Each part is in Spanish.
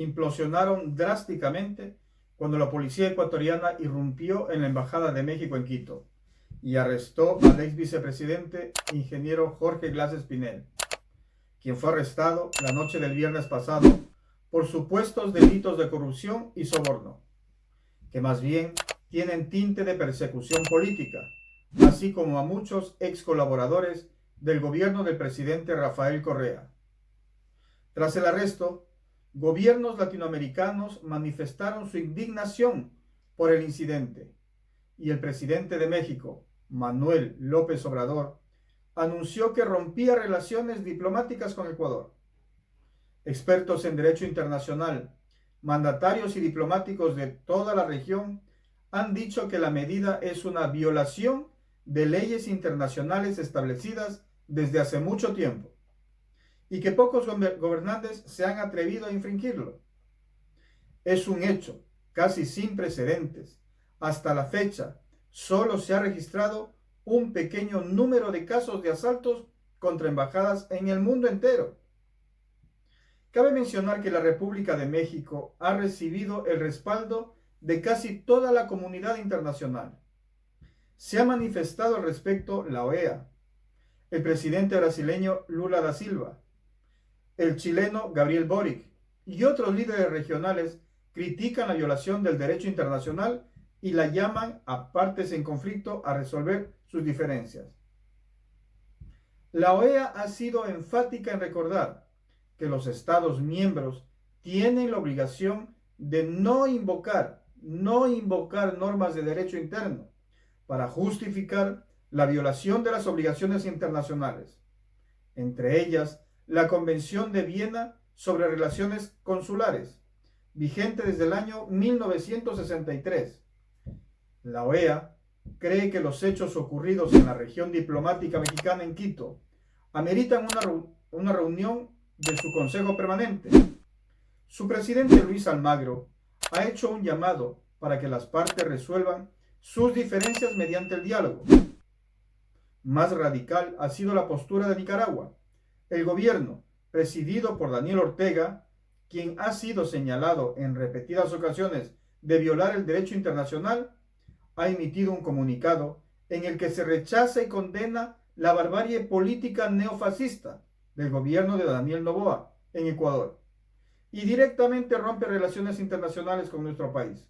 implosionaron drásticamente cuando la policía ecuatoriana irrumpió en la Embajada de México en Quito y arrestó al ex vicepresidente ingeniero Jorge Glass Espinel, quien fue arrestado la noche del viernes pasado por supuestos delitos de corrupción y soborno, que más bien tienen tinte de persecución política, así como a muchos ex colaboradores del gobierno del presidente Rafael Correa. Tras el arresto, gobiernos latinoamericanos manifestaron su indignación por el incidente y el presidente de México, Manuel López Obrador, anunció que rompía relaciones diplomáticas con Ecuador. Expertos en derecho internacional, mandatarios y diplomáticos de toda la región han dicho que la medida es una violación de leyes internacionales establecidas desde hace mucho tiempo y que pocos gobernantes se han atrevido a infringirlo. Es un hecho casi sin precedentes. Hasta la fecha, solo se ha registrado un pequeño número de casos de asaltos contra embajadas en el mundo entero. Cabe mencionar que la República de México ha recibido el respaldo de casi toda la comunidad internacional. Se ha manifestado al respecto la OEA, el presidente brasileño Lula da Silva, el chileno Gabriel Boric y otros líderes regionales critican la violación del derecho internacional y la llaman a partes en conflicto a resolver sus diferencias. La OEA ha sido enfática en recordar que los Estados miembros tienen la obligación de no invocar normas de derecho interno para justificar la violación de las obligaciones internacionales, entre ellas la Convención de Viena sobre Relaciones Consulares, vigente desde el año 1963. La OEA cree que los hechos ocurridos en la región diplomática mexicana en Quito ameritan una reunión de su Consejo Permanente. Su presidente Luis Almagro ha hecho un llamado para que las partes resuelvan sus diferencias mediante el diálogo. Más radical ha sido la postura de Nicaragua. El gobierno, presidido por Daniel Ortega, quien ha sido señalado en repetidas ocasiones de violar el derecho internacional, ha emitido un comunicado en el que se rechaza y condena la barbarie política neofascista del gobierno de Daniel Noboa en Ecuador y directamente rompe relaciones internacionales con nuestro país.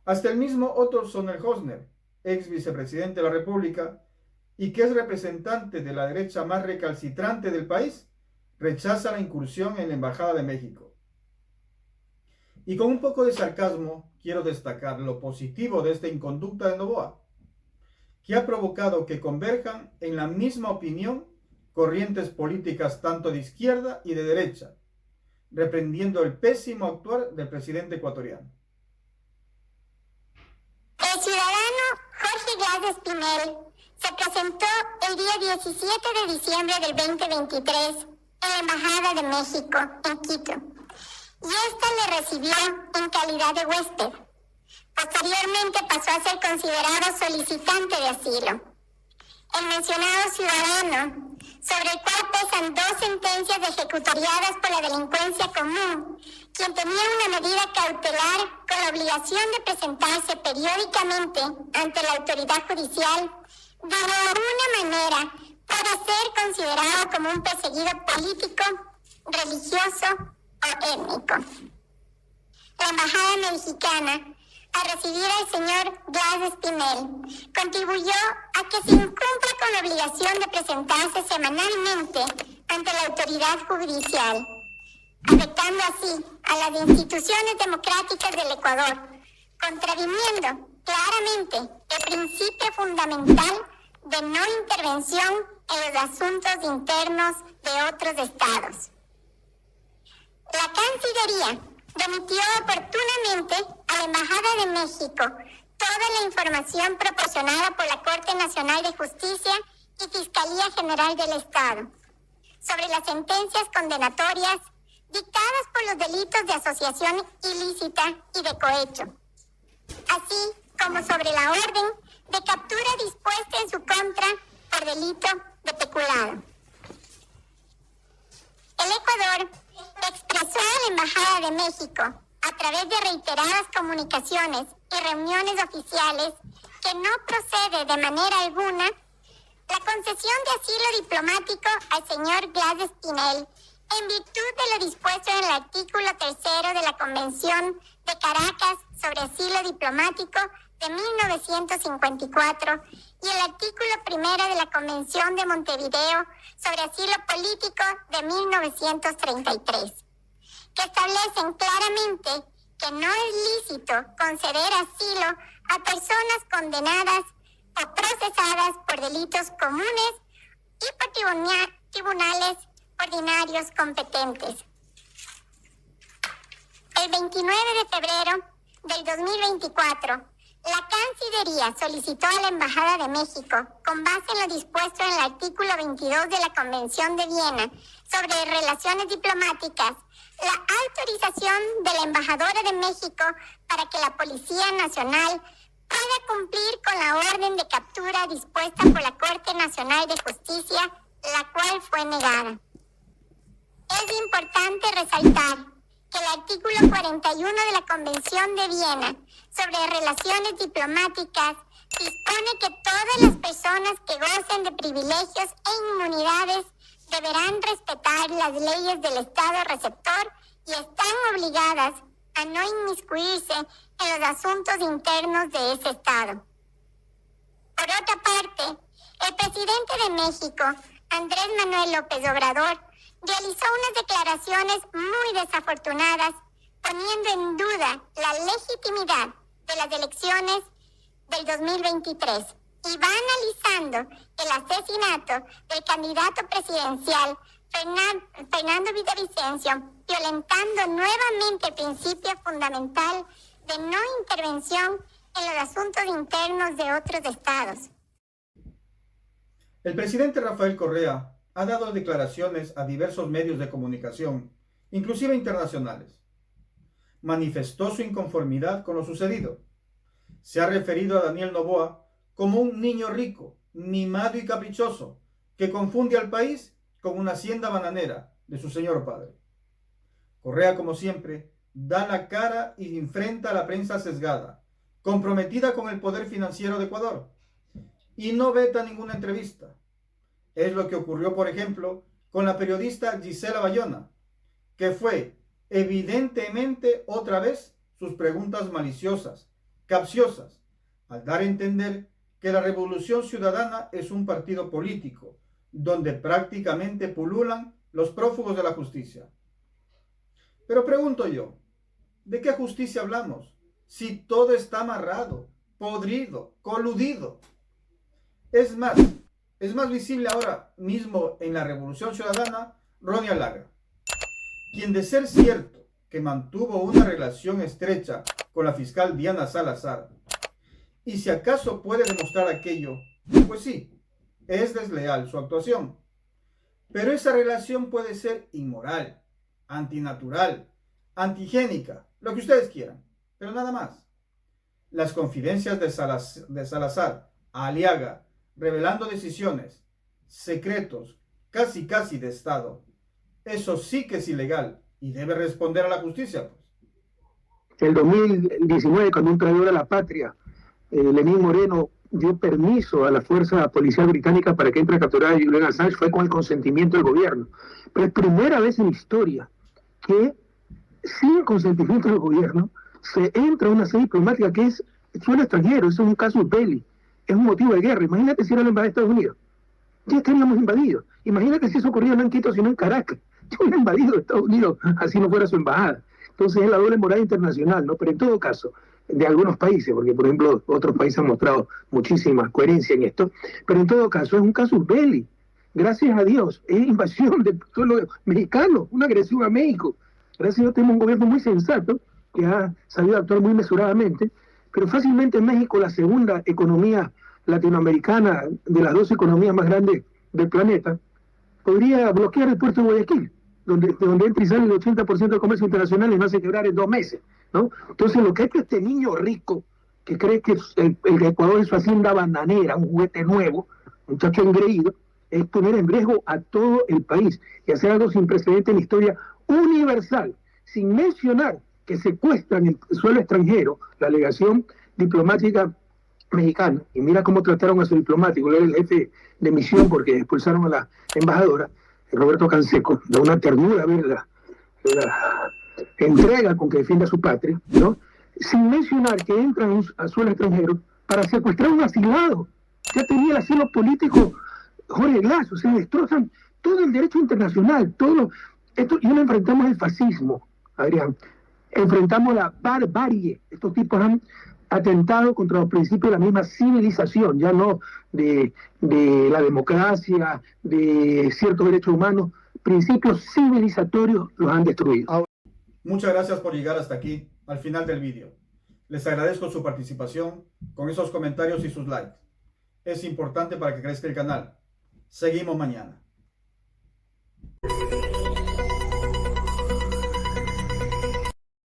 Hasta el mismo Otto Sonnenhösner, ex vicepresidente de la República y que es representante de la derecha más recalcitrante del país, rechaza la incursión en la Embajada de México. Y con un poco de sarcasmo quiero destacar lo positivo de esta inconducta de Noboa, que ha provocado que converjan en la misma opinión corrientes políticas tanto de izquierda y de derecha, reprendiendo el pésimo actuar del presidente ecuatoriano. El ciudadano Jorge Glass Espinel se presentó el día 17 de diciembre del 2023 en la Embajada de México en Quito y ésta le recibió en calidad de huésped. Posteriormente pasó a ser considerado solicitante de asilo. El mencionado ciudadano, sobre el cual pesan 2 sentencias ejecutoriadas por la delincuencia común, quien tenía una medida cautelar con la obligación de presentarse periódicamente ante la autoridad judicial, de ninguna manera puede ser considerado como un perseguido político, religioso o étnico. La Embajada Mexicana, al recibir al señor Glass Espinel, contribuyó a que se incumpla con la obligación de presentarse semanalmente ante la autoridad judicial, afectando así a las instituciones democráticas del Ecuador, contraviniendo claramente el principio fundamental de no intervención en los asuntos internos de otros estados. La Cancillería remitió oportunamente a la Embajada de México toda la información proporcionada por la Corte Nacional de Justicia y Fiscalía General del Estado sobre las sentencias condenatorias dictadas por los delitos de asociación ilícita y de cohecho, así como sobre la orden de captura dispuesta en su contra por delito de peculado. El Ecuador Expresó a la Embajada de México, a través de reiteradas comunicaciones y reuniones oficiales, que no procede de manera alguna la concesión de asilo diplomático al señor Gladys Pinel, en virtud de lo dispuesto en el artículo 3 de la Convención de Caracas sobre asilo diplomático de 1954 y el artículo 1 de la Convención de Montevideo sobre asilo político de 1933, que establecen claramente que no es lícito conceder asilo a personas condenadas o procesadas por delitos comunes y por tribunales ordinarios competentes. El 29 de febrero del 2024, la Cancillería solicitó a la Embajada de México, con base en lo dispuesto en el artículo 22 de la Convención de Viena sobre relaciones diplomáticas, la autorización de la Embajadora de México para que la Policía Nacional pueda cumplir con la orden de captura dispuesta por la Corte Nacional de Justicia, la cual fue negada. Es importante resaltar que el artículo 41 de la Convención de Viena sobre relaciones diplomáticas dispone que todas las personas que gocen de privilegios e inmunidades deberán respetar las leyes del Estado receptor y están obligadas a no inmiscuirse en los asuntos internos de ese Estado. Por otra parte, el presidente de México, Andrés Manuel López Obrador, realizó unas declaraciones muy desafortunadas, poniendo en duda la legitimidad de las elecciones del 2023 y va analizando el asesinato del candidato presidencial Fernando Villavicencio, violentando nuevamente el principio fundamental de no intervención en los asuntos internos de otros estados. El presidente Rafael Correa ha dado declaraciones a diversos medios de comunicación, inclusive internacionales. Manifestó su inconformidad con lo sucedido. Se ha referido a Daniel Noboa como un niño rico, mimado y caprichoso, que confunde al país con una hacienda bananera de su señor padre. Correa, como siempre, da la cara y enfrenta a la prensa sesgada, comprometida con el poder financiero de Ecuador, y no veta ninguna entrevista. Es lo que ocurrió, por ejemplo, con la periodista Gisela Bayona, que fue evidentemente otra vez sus preguntas maliciosas, capciosas, al dar a entender que la Revolución Ciudadana es un partido político, donde prácticamente pululan los prófugos de la justicia. Pero pregunto yo, ¿de qué justicia hablamos? Si todo está amarrado, podrido, coludido. Es más visible ahora mismo en la Revolución Ciudadana Ronnie Alaga, quien, de ser cierto que mantuvo una relación estrecha con la fiscal Diana Salazar, y si acaso puede demostrar aquello, pues sí, es desleal su actuación. Pero esa relación puede ser inmoral, antinatural, antihigiénica, lo que ustedes quieran, pero nada más. Las confidencias de Salazar a Aliaga, revelando decisiones, secretos, casi de Estado, eso sí que es ilegal y debe responder a la justicia, pues. El 2019, cuando un traidor a la patria, Lenín Moreno, dio permiso a la fuerza policial británica para que entre a capturar a Julian Assange, fue con el consentimiento del gobierno. Pero es primera vez en la historia que, sin el consentimiento del gobierno, se entra a una sede diplomática que es suelo extranjero, eso es un casus belli, es un motivo de guerra. Imagínate si era la embajada de Estados Unidos. Ya estaríamos invadidos. Imagínate si eso ocurría no en Quito, sino en Caracas. Ya hubiera invadido Estados Unidos, así no fuera su embajada. Entonces es la doble moral internacional, ¿no? Pero en todo caso, de algunos países, porque por ejemplo otros países han mostrado muchísima coherencia en esto, pero en todo caso es un casus belli. Gracias a Dios, es invasión del suelo mexicano, una agresión a México. Gracias a Dios tenemos un gobierno muy sensato, que ha sabido actuar muy mesuradamente, pero fácilmente México, la segunda economía latinoamericana, de las dos economías más grandes del planeta, podría bloquear el puerto de Guayaquil, donde entra y sale el 80% del comercio internacional y no hace quebrar en 2 meses, ¿no? Entonces lo que ha hecho este niño rico, que cree que el Ecuador es su hacienda bananera, un juguete nuevo, un muchacho engreído, es poner en riesgo a todo el país y hacer algo sin precedente en la historia universal, sin mencionar que secuestran en suelo extranjero la legación diplomática mexicana, y mira cómo trataron a su diplomático, él era el jefe de misión porque expulsaron a la embajadora, Roberto Canseco, da una ternura ver la entrega con que defiende a su patria, ¿no? Sin mencionar que entran a suelo extranjero para secuestrar a un asilado. Ya tenía el asilo político Jorge Glass, o sea, destrozan todo el derecho internacional, todo esto, y no enfrentamos el fascismo, Adrián, enfrentamos la barbarie. Estos tipos han atentado contra los principios de la misma civilización, ya no de la democracia, de ciertos derechos humanos, principios civilizatorios los han destruido. Muchas gracias por llegar hasta aquí, al final del vídeo. Les agradezco su participación con esos comentarios y sus likes. Es importante para que crezca el canal. Seguimos mañana.